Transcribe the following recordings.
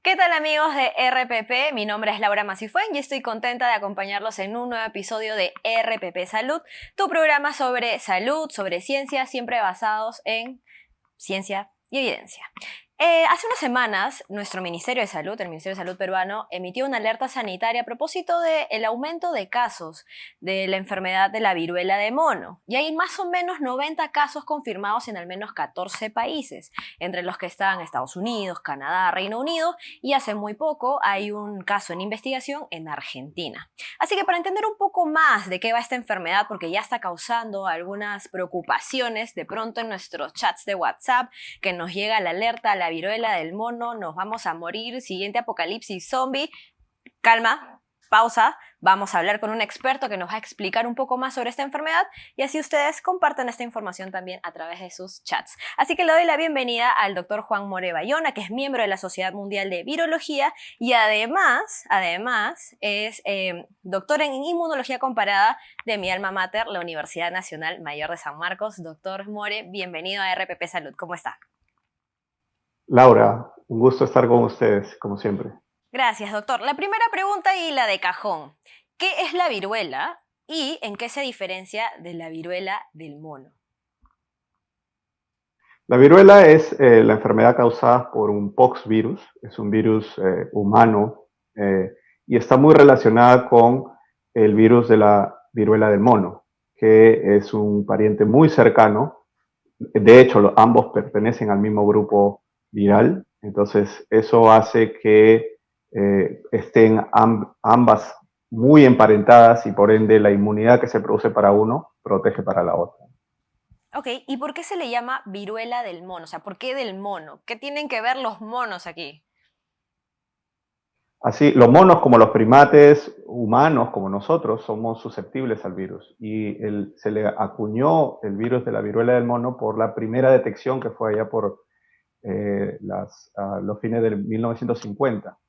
¿Qué tal amigos de RPP? Mi nombre es Laura Masifuen y estoy contenta de acompañarlos en un nuevo episodio de RPP Salud, tu programa sobre salud, sobre ciencia, siempre basados en ciencia y evidencia. Hace unas semanas, nuestro Ministerio de Salud, el Ministerio de Salud peruano, emitió una alerta sanitaria a propósito del aumento de casos de la enfermedad de la viruela de mono. Y hay más o menos 90 casos confirmados en al menos 14 países, entre los que están Estados Unidos, Canadá, Reino Unido, y hace muy poco hay un caso en investigación en Argentina. Así que para entender un poco más de qué va esta enfermedad, porque ya está causando algunas preocupaciones de pronto en nuestros chats de WhatsApp, que nos llega la alerta, la viruela del mono, nos vamos a morir, siguiente apocalipsis zombie. Calma, pausa, vamos a hablar con un experto que nos va a explicar un poco más sobre esta enfermedad y así ustedes compartan esta información también a través de sus chats. Así que le doy la bienvenida al doctor Juan More Bayona, que es miembro de la Sociedad Mundial de Virología y además es doctor en inmunología comparada de mi alma mater, la Universidad Nacional Mayor de San Marcos. Doctor More, bienvenido a RPP Salud. ¿Cómo está? Laura, un gusto estar con ustedes, como siempre. Gracias, doctor. La primera pregunta y la de cajón. ¿Qué es la viruela y en qué se diferencia de la viruela del mono? La viruela es la enfermedad causada por un pox virus, es un virus humano y está muy relacionada con el virus de la viruela del mono, que es un pariente muy cercano. De hecho, ambos pertenecen al mismo grupo viral, entonces eso hace que estén ambas muy emparentadas y por ende la inmunidad que se produce para uno protege para la otra. Ok, ¿y por qué se le llama viruela del mono? O sea, ¿por qué del mono? ¿Qué tienen que ver los monos aquí? Así, los monos como los primates humanos, como nosotros, somos susceptibles al virus y se le acuñó el virus de la viruela del mono por la primera detección que fue allá por los fines del 1950.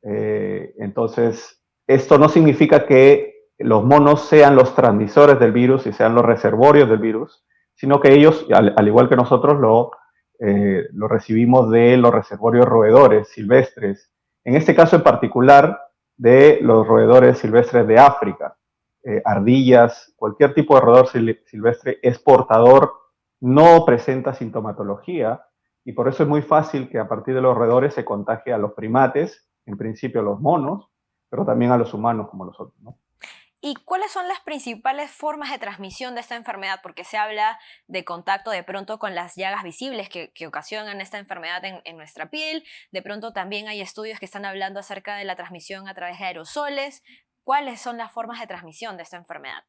Entonces, esto no significa que los monos sean los transmisores del virus y sean los reservorios del virus, sino que ellos, al igual que nosotros, lo recibimos de los reservorios roedores silvestres, en este caso en particular de los roedores silvestres de África, ardillas, cualquier tipo de roedor silvestre es portador, no presenta sintomatología, y por eso es muy fácil que a partir de los roedores se contagie a los primates, en principio a los monos, pero también a los humanos como nosotros, ¿no? ¿Y cuáles son las principales formas de transmisión de esta enfermedad? Porque se habla de contacto de pronto con las llagas visibles que ocasionan esta enfermedad en nuestra piel. De pronto también hay estudios que están hablando acerca de la transmisión a través de aerosoles. ¿Cuáles son las formas de transmisión de esta enfermedad?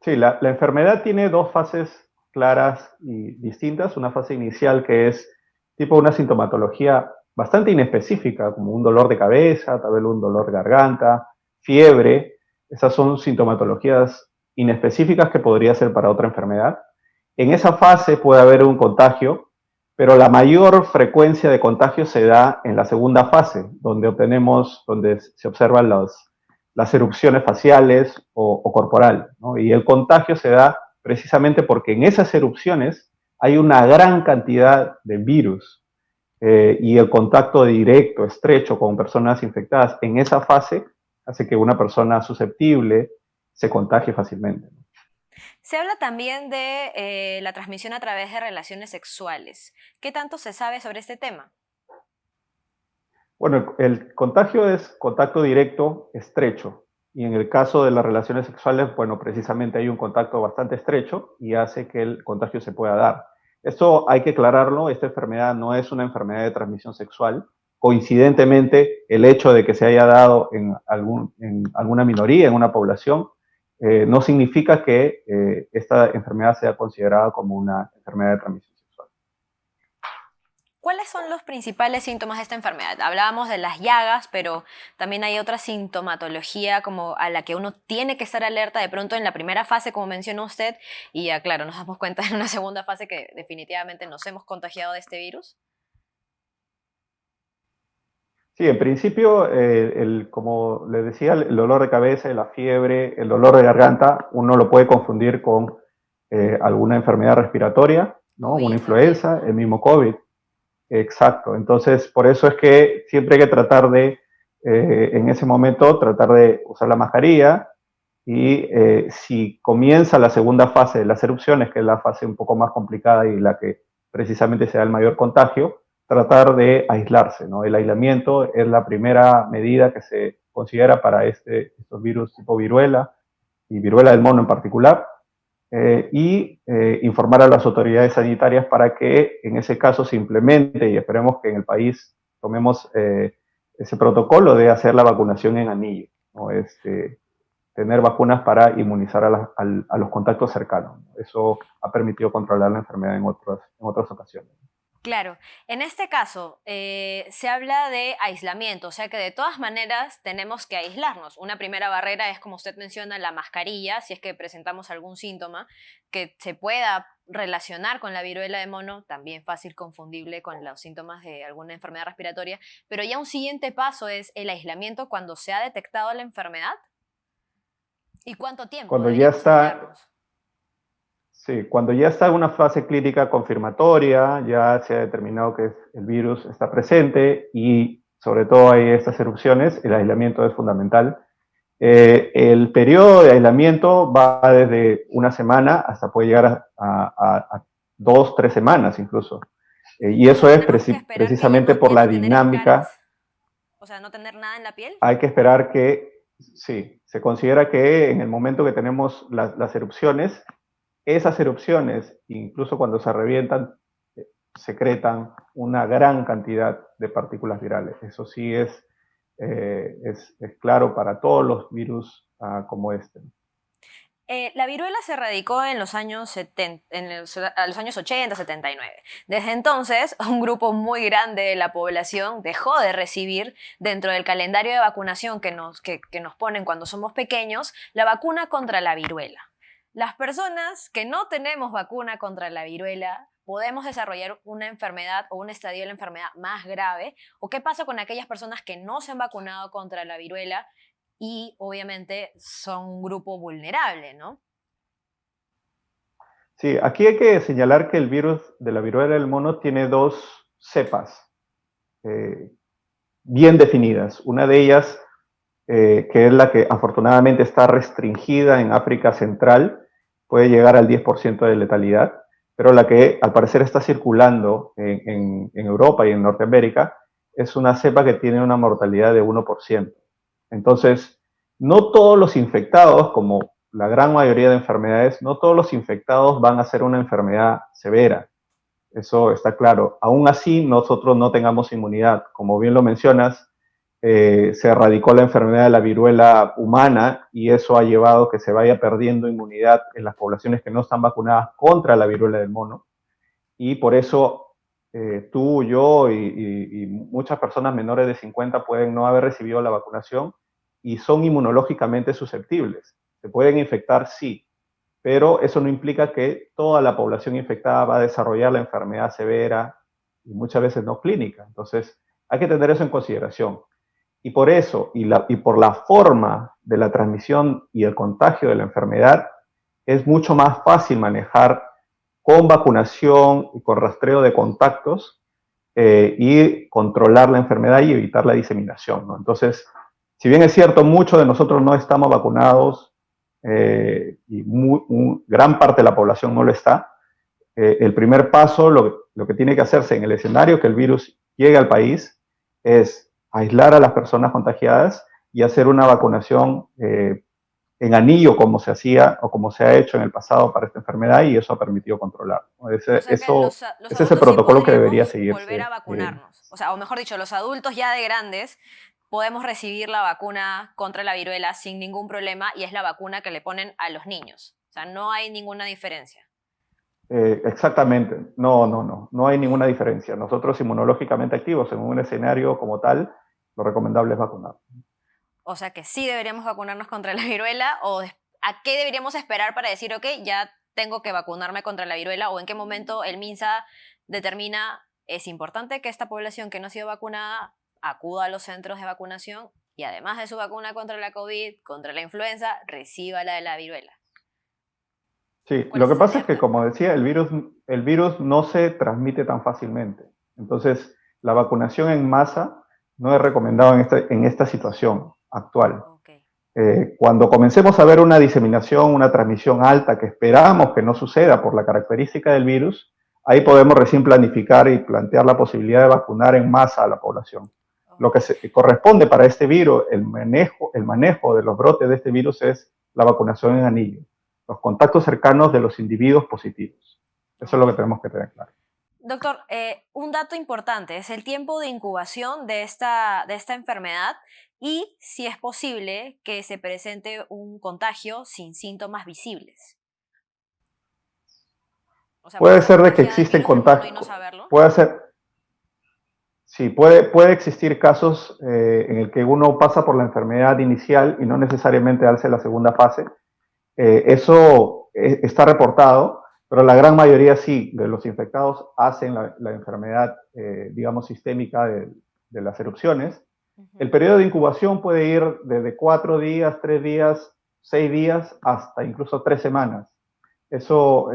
Sí, la enfermedad tiene dos fases claras y distintas. Una fase inicial que es tipo una sintomatología bastante inespecífica, como un dolor de cabeza, tal vez un dolor de garganta, fiebre. Esas son sintomatologías inespecíficas que podría ser para otra enfermedad. En esa fase puede haber un contagio, pero la mayor frecuencia de contagio se da en la segunda fase, donde se observan las erupciones faciales o corporal, ¿no? Y el contagio se da precisamente porque en esas erupciones hay una gran cantidad de virus y el contacto directo, estrecho con personas infectadas en esa fase hace que una persona susceptible se contagie fácilmente. Se habla también de la transmisión a través de relaciones sexuales. ¿Qué tanto se sabe sobre este tema? Bueno, el contagio es contacto directo, estrecho. Y en el caso de las relaciones sexuales, bueno, precisamente hay un contacto bastante estrecho y hace que el contagio se pueda dar. Esto hay que aclararlo, esta enfermedad no es una enfermedad de transmisión sexual. Coincidentemente, el hecho de que se haya dado en alguna minoría, en una población, no significa que esta enfermedad sea considerada como una enfermedad de transmisión sexual. ¿Cuáles son los principales síntomas de esta enfermedad? Hablábamos de las llagas, pero también hay otra sintomatología como a la que uno tiene que estar alerta de pronto en la primera fase, como mencionó usted, y ya claro, nos damos cuenta en una segunda fase que definitivamente nos hemos contagiado de este virus. Sí, en principio, como les decía, el dolor de cabeza, la fiebre, el dolor de garganta, uno lo puede confundir con alguna enfermedad respiratoria, ¿no? Una COVID también, influenza, ¿no? el mismo COVID. Exacto. Entonces, por eso es que siempre hay que tratar de, en ese momento, tratar de usar la mascarilla y si comienza la segunda fase de las erupciones, que es la fase un poco más complicada y la que precisamente se da el mayor contagio, tratar de aislarse, ¿no? El aislamiento es la primera medida que se considera para estos virus tipo viruela y viruela del mono en particular, informar a las autoridades sanitarias para que en ese caso se implemente y esperemos que en el país tomemos ese protocolo de hacer la vacunación en anillo, ¿no? Tener vacunas para inmunizar a los contactos cercanos. Eso ha permitido controlar la enfermedad en otras ocasiones. Claro, en este caso se habla de aislamiento, o sea que de todas maneras tenemos que aislarnos. Una primera barrera es, como usted menciona, la mascarilla, si es que presentamos algún síntoma que se pueda relacionar con la viruela de mono, también fácil confundible con los síntomas de alguna enfermedad respiratoria, pero ya un siguiente paso es el aislamiento cuando se ha detectado la enfermedad. ¿Y cuánto tiempo Cuando ya deberíamos está, aislarnos? sí, cuando ya está en una fase clínica confirmatoria, ya se ha determinado que el virus está presente y sobre todo hay estas erupciones, el aislamiento es fundamental. El periodo de aislamiento va desde una semana hasta puede llegar a 2, 3 semanas incluso. Y O eso sea, es tenemos que esperar que precisamente por ya la no tener escaras, dinámica. o sea, no tener nada en la piel. Hay que esperar que, sí, se considera que en el momento que tenemos las erupciones, esas erupciones, incluso cuando se revientan, secretan una gran cantidad de partículas virales. Eso sí es claro para todos los virus como este. La viruela se erradicó en los años 70, a los años 80, 79. Desde entonces, un grupo muy grande de la población dejó de recibir dentro del calendario de vacunación que nos ponen cuando somos pequeños la vacuna contra la viruela. Las personas que no tenemos vacuna contra la viruela podemos desarrollar una enfermedad o un estadio de la enfermedad más grave. ¿O qué pasa con aquellas personas que no se han vacunado contra la viruela y obviamente son un grupo vulnerable, ¿no? Sí, aquí hay que señalar que el virus de la viruela del mono tiene dos cepas eh, bien definidas. Una de ellas, que es la que afortunadamente está restringida en África Central, puede llegar al 10% de letalidad, pero la que al parecer está circulando en Europa y en Norteamérica es una cepa que tiene una mortalidad de 1%. Entonces, no todos los infectados, como la gran mayoría de enfermedades, no todos los infectados van a ser una enfermedad severa. Eso está claro. Aún así, nosotros no tengamos inmunidad. Como bien lo mencionas, se erradicó la enfermedad de la viruela humana y eso ha llevado a que se vaya perdiendo inmunidad en las poblaciones que no están vacunadas contra la viruela del mono. Y por eso tú, yo y muchas personas menores de 50 pueden no haber recibido la vacunación y son inmunológicamente susceptibles. Se pueden infectar, sí, pero eso no implica que toda la población infectada va a desarrollar la enfermedad severa y muchas veces no clínica. Entonces, hay que tener eso en consideración. Y por eso, y por la forma de la transmisión y el contagio de la enfermedad, es mucho más fácil manejar con vacunación y con rastreo de contactos y controlar la enfermedad y evitar la diseminación, ¿no? Entonces, si bien es cierto, muchos de nosotros no estamos vacunados y gran parte de la población no lo está, el primer paso, lo que tiene que hacerse en el escenario que el virus llegue al país, es aislar a las personas contagiadas y hacer una vacunación en anillo como se hacía o como se ha hecho en el pasado para esta enfermedad y eso ha permitido controlar, ¿no? O sea que los Ese es el adultos sí protocolo que debería podríamos volver a seguirse. vacunarnos. O sea, o mejor dicho, los adultos ya de grandes podemos recibir la vacuna contra la viruela sin ningún problema y es la vacuna que le ponen a los niños. O sea, no hay ninguna diferencia. Exactamente, no hay ninguna diferencia. Nosotros inmunológicamente activos en un escenario como tal, lo recomendable es vacunar. O sea que sí deberíamos vacunarnos contra la viruela o a qué deberíamos esperar para decir, ok, ya tengo que vacunarme contra la viruela o en qué momento el MINSA determina es importante que esta población que no ha sido vacunada acuda a los centros de vacunación y además de su vacuna contra la COVID, contra la influenza, reciba la de la viruela. Sí, ¿Cuál lo es que esa pasa es que, alerta? como decía, el virus no se transmite tan fácilmente. Entonces, la vacunación en masa no es recomendado en esta situación actual. Okay. Cuando comencemos a ver una diseminación, una transmisión alta, que esperamos que no suceda por la característica del virus, ahí podemos recién planificar y plantear la posibilidad de vacunar en masa a la población. Lo que corresponde para este virus, el manejo de los brotes de este virus es la vacunación en anillo, los contactos cercanos de los individuos positivos. Eso es lo que tenemos que tener claro. Doctor, un dato importante es el tiempo de incubación de esta enfermedad y si es posible que se presente un contagio sin síntomas visibles. O sea, puede ser de que existen contactos, no saberlo. puede ser, sí, puede existir casos en el que uno pasa por la enfermedad inicial y no necesariamente darse la segunda fase. Eso está reportado, pero la gran mayoría sí, de los infectados hacen la enfermedad, digamos, sistémica de las erupciones. El periodo de incubación puede ir desde 4 días, 3 días, 6 días, hasta incluso 3 semanas. Eso,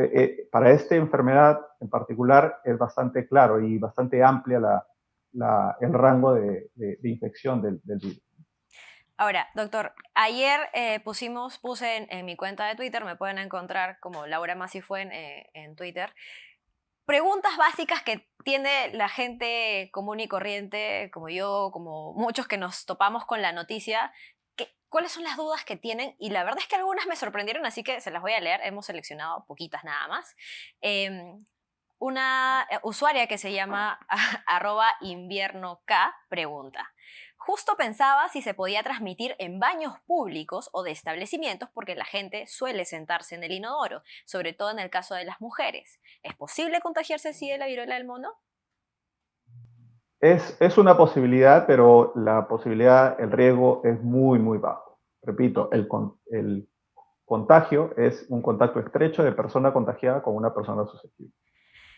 para esta enfermedad en particular, es bastante claro y bastante amplia el rango de infección del virus. Ahora, doctor, ayer puse en mi cuenta de Twitter, me pueden encontrar como Laura Masifuen en Twitter, preguntas básicas que tiene la gente común y corriente, como yo, como muchos que nos topamos con la noticia. ¿Cuáles son las dudas que tienen? Y la verdad es que algunas me sorprendieron, así que se las voy a leer. Hemos seleccionado poquitas nada más. Una usuaria que se llama @inviernoK pregunta: justo pensaba si se podía transmitir en baños públicos o de establecimientos porque la gente suele sentarse en el inodoro, sobre todo en el caso de las mujeres. ¿Es posible contagiarse así de la viruela del mono? Es una posibilidad, pero la posibilidad, el riesgo es muy, muy bajo. Repito, el contagio es un contacto estrecho de persona contagiada con una persona susceptible.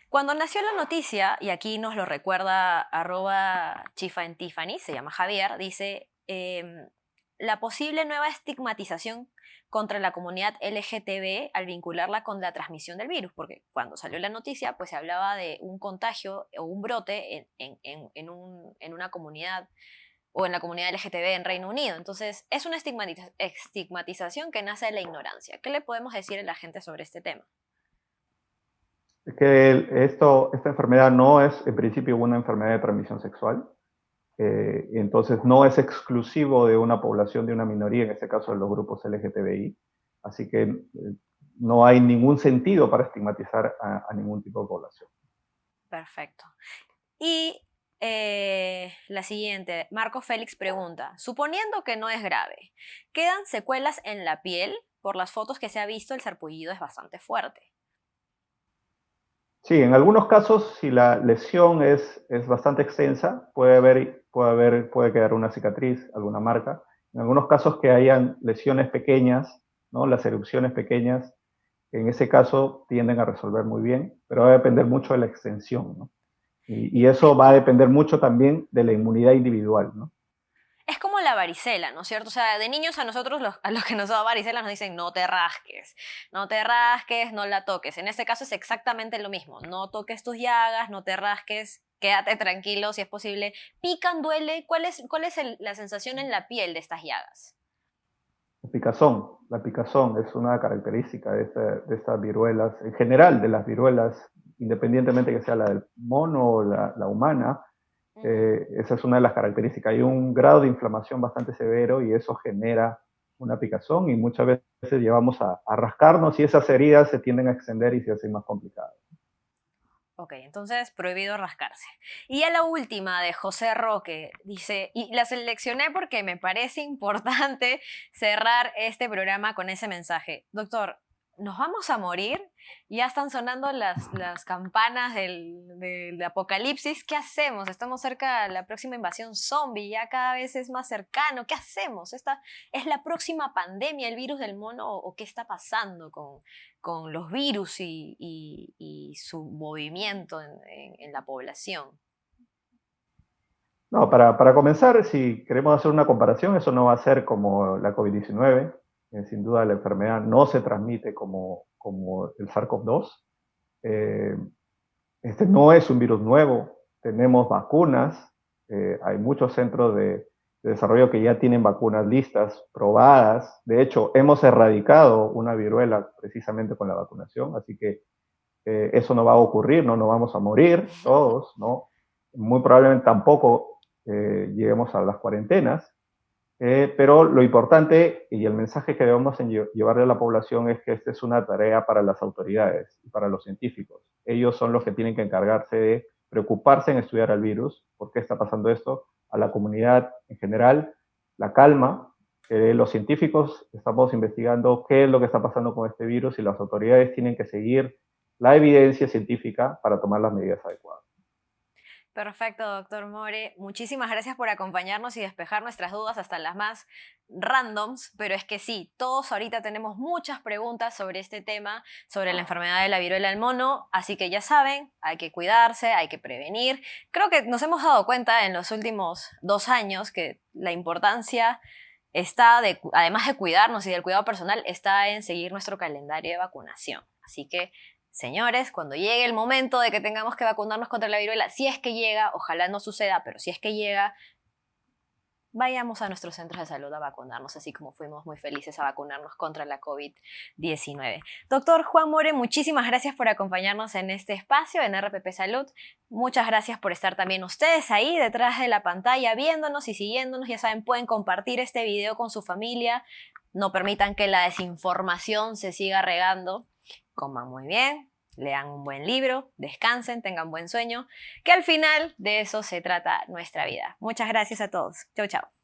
Cuando nació la noticia, y aquí nos lo recuerda @chifaentifany, se llama Javier, dice la posible nueva estigmatización contra la comunidad LGTB al vincularla con la transmisión del virus, porque cuando salió la noticia pues se hablaba de un contagio o un brote en una comunidad o en la comunidad LGTB en Reino Unido. Entonces es una estigmatización que nace de la ignorancia. ¿Qué le podemos decir a la gente sobre este tema? Es que esta enfermedad no es en principio una enfermedad de transmisión sexual, entonces no es exclusivo de una población, de una minoría, en este caso de los grupos LGTBI, así que no hay ningún sentido para estigmatizar a ningún tipo de población. Perfecto. Y la siguiente, Marco Félix pregunta, suponiendo que no es grave, ¿quedan secuelas en la piel? Por las fotos que se ha visto, el sarpullido es bastante fuerte. Sí, en algunos casos, si la lesión es bastante extensa, puede quedar una cicatriz, alguna marca. En algunos casos que hayan lesiones pequeñas, ¿no? Las erupciones pequeñas, en ese caso tienden a resolver muy bien, pero va a depender mucho de la extensión, ¿no? Y eso va a depender mucho también de la inmunidad individual, ¿no? Es como la varicela, ¿no es cierto? O sea, de niños a nosotros, a los que nos da varicela, nos dicen no te rasques, no te rasques, no la toques. En este caso es exactamente lo mismo. No toques tus llagas, no te rasques, quédate tranquilo si es posible. ¿Pican, duele? ¿Cuál es la sensación en la piel de estas llagas? La picazón es una característica de estas viruelas, en general de las viruelas, independientemente que sea la del mono o la humana. Esa es una de las características. Hay un grado de inflamación bastante severo y eso genera una picazón y muchas veces llevamos a rascarnos y esas heridas se tienden a extender y se hacen más complicadas. Ok, entonces prohibido rascarse. Y a la última de José Roque, dice, y la seleccioné porque me parece importante cerrar este programa con ese mensaje. Doctor, ¿nos vamos a morir? Ya están sonando las campanas del apocalipsis. ¿Qué hacemos? Estamos cerca de la próxima invasión zombie, ya cada vez es más cercano. ¿Qué hacemos? ¿Esta es la próxima pandemia, el virus del mono? ¿O qué está pasando con los virus y su movimiento en la población? No, para comenzar, si queremos hacer una comparación, eso no va a ser como la COVID-19. Sin duda la enfermedad no se transmite como el SARS-CoV-2. Este no es un virus nuevo. tenemos vacunas, hay muchos centros de desarrollo que ya tienen vacunas listas, probadas. De hecho, hemos erradicado una viruela precisamente con la vacunación, así que eso no va a ocurrir, no nos vamos a morir todos, ¿no? Muy probablemente tampoco lleguemos a las cuarentenas, pero lo importante y el mensaje que debemos llevarle a la población es que esta es una tarea para las autoridades y para los científicos. Ellos son los que tienen que encargarse de preocuparse en estudiar al virus, por qué está pasando esto, a la comunidad en general, la calma. Los científicos estamos investigando qué es lo que está pasando con este virus y las autoridades tienen que seguir la evidencia científica para tomar las medidas adecuadas. Perfecto, doctor More. Muchísimas gracias por acompañarnos y despejar nuestras dudas hasta las más randoms, pero es que sí, todos ahorita tenemos muchas preguntas sobre este tema, sobre la enfermedad de la viruela del mono, así que ya saben, hay que cuidarse, hay que prevenir. Creo que nos hemos dado cuenta en los últimos 2 años que la importancia está, además de cuidarnos y del cuidado personal, está en seguir nuestro calendario de vacunación. Así que señores, cuando llegue el momento de que tengamos que vacunarnos contra la viruela, si es que llega, ojalá no suceda, pero si es que llega, vayamos a nuestros centros de salud a vacunarnos, así como fuimos muy felices a vacunarnos contra la COVID-19. Doctor Juan More, muchísimas gracias por acompañarnos en este espacio en RPP Salud. Muchas gracias por estar también ustedes ahí detrás de la pantalla viéndonos y siguiéndonos. Ya saben, pueden compartir este video con su familia. No permitan que la desinformación se siga regando. Coman muy bien, lean un buen libro, descansen, tengan buen sueño, que al final de eso se trata nuestra vida. Muchas gracias a todos. Chau, chau.